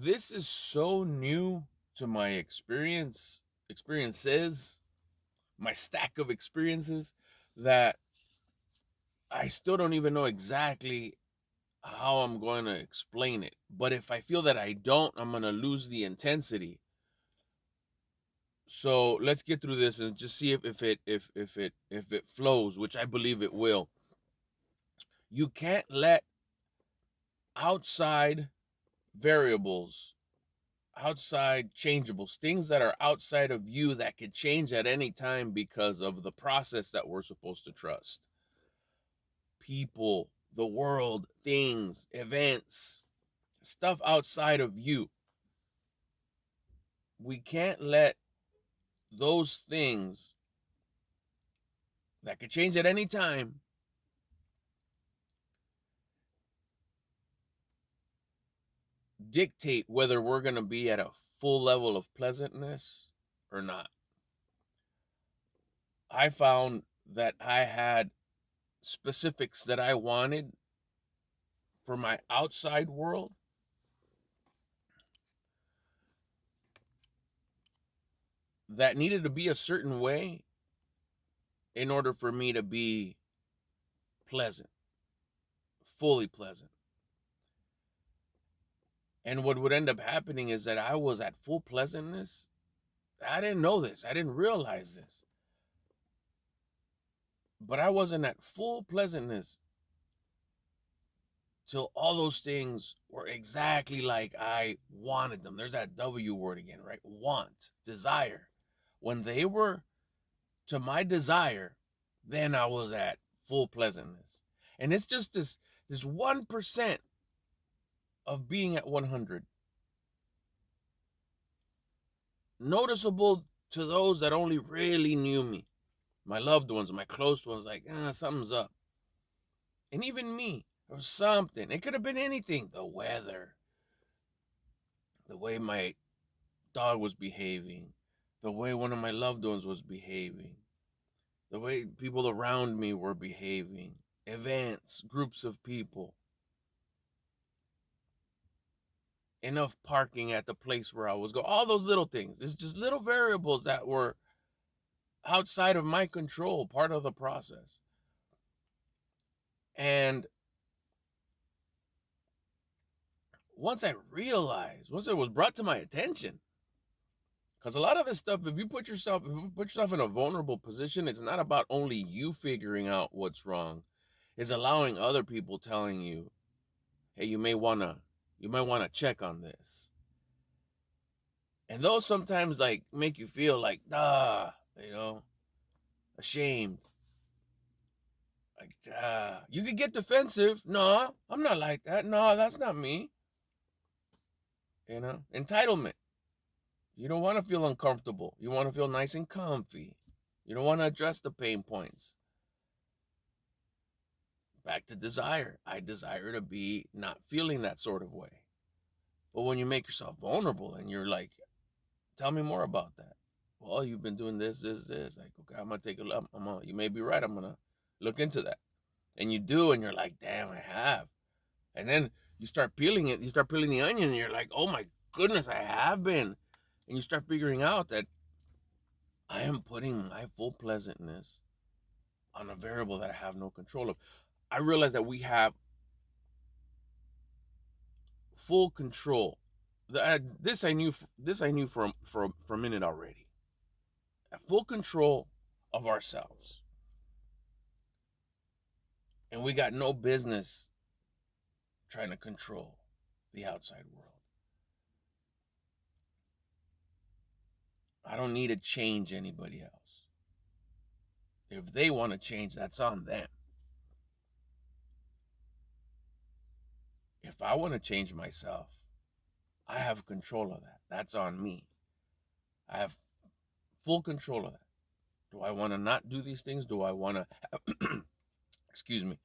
this is so new to my experiences, my stack of experiences, that I still don't even know exactly how I'm going to explain it. But if I feel that I don't, I'm going to lose the intensity. So let's get through this and just see if it flows, which I believe it will. You can't let outside variables, outside changeables, things that are outside of you that could change at any time because of the process that we're supposed to trust. People, the world, things, events, stuff outside of you. We can't let those things that could change at any time dictate whether we're going to be at a full level of pleasantness or not. I found that I had specifics that I wanted for my outside world that needed to be a certain way in order for me to be pleasant, fully pleasant. And what would end up happening is that I was at full pleasantness. I didn't know this. I didn't realize this. But I wasn't at full pleasantness till all those things were exactly like I wanted them. There's that W word again, right? Want, desire. When they were to my desire, then I was at full pleasantness. And it's just this 1% of being at 100. Noticeable to those that only really knew me. My loved ones, my close ones, like, something's up. And even me, there was something. It could have been anything. The weather, the way my dog was behaving, the way one of my loved ones was behaving, the way people around me were behaving, events, groups of people, enough parking at the place where I was going, all those little things. It's just little variables that were outside of my control, part of the process. And once I realized, once it was brought to my attention, because a lot of this stuff, if you put yourself in a vulnerable position, it's not about only you figuring out what's wrong. It's allowing other people telling you, hey, you might wanna check on this. And those sometimes like make you feel like, ashamed. Like, you could get defensive. No, I'm not like that. No, that's not me. Entitlement. You don't want to feel uncomfortable. You want to feel nice and comfy. You don't want to address the pain points. Back to desire. I desire to be not feeling that sort of way. But when you make yourself vulnerable and you're like, tell me more about that. Well, you've been doing this. Like, okay, I'm gonna take a look. You may be right. I'm gonna look into that. And you do, and you're like, damn, I have. And then you start peeling it. You start peeling the onion, and you're like, oh my goodness, I have been. And you start figuring out that I am putting my full pleasantness on a variable that I have no control of. I realize that we have full control. This I knew for a minute already. Full control of ourselves, and we got no business trying to control the outside world. I don't need to change anybody else. If they want to change, that's on them. If I want to change myself, I have control of that. That's on me. I have full control of that. Do I want to not do these things? Do I want to, excuse me,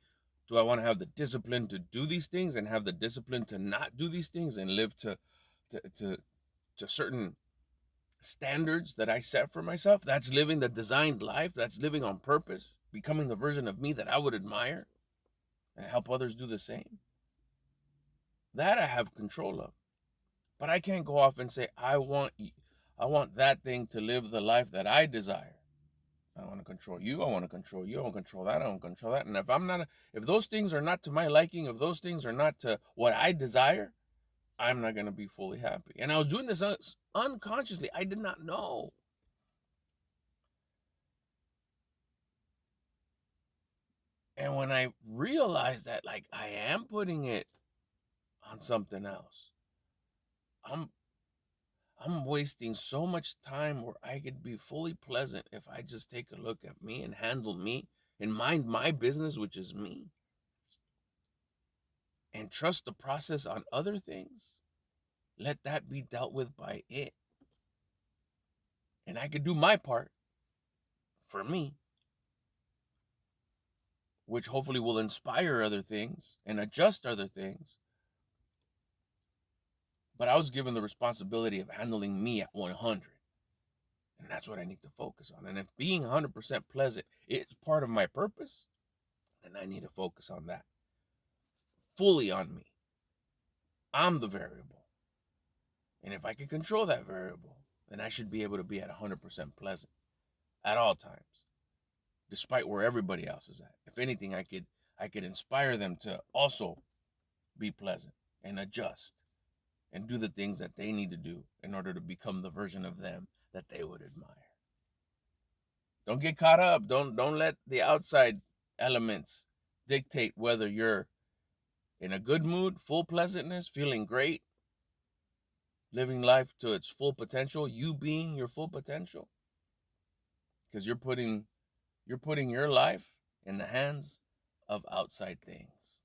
do I want to have the discipline to do these things and have the discipline to not do these things and live to certain standards that I set for myself? That's living the designed life. That's living on purpose, becoming the version of me that I would admire and help others do the same. That I have control of. But I can't go off and say, I want that thing to live the life that I desire. I want to control you. I want to control you. I want to control that. I want to control that. And if those things are not to my liking, if those things are not to what I desire, I'm not going to be fully happy. And I was doing this unconsciously. I did not know. And when I realized that, like, I am putting it on something else, I'm I'm wasting so much time where I could be fully pleasant if I just take a look at me and handle me and mind my business, which is me, and trust the process on other things. Let that be dealt with by it. And I could do my part for me, which hopefully will inspire other things and adjust other things. But I was given the responsibility of handling me at 100. And that's what I need to focus on. And if being 100% pleasant is part of my purpose, then I need to focus on that. Fully on me. I'm the variable. And if I can control that variable, then I should be able to be at 100% pleasant at all times, despite where everybody else is at. If anything, I could inspire them to also be pleasant and adjust and do the things that they need to do in order to become the version of them that they would admire. Don't get caught up. Don't let the outside elements dictate whether you're in a good mood, full pleasantness, feeling great, living life to its full potential, you being your full potential, because you're putting your life in the hands of outside things.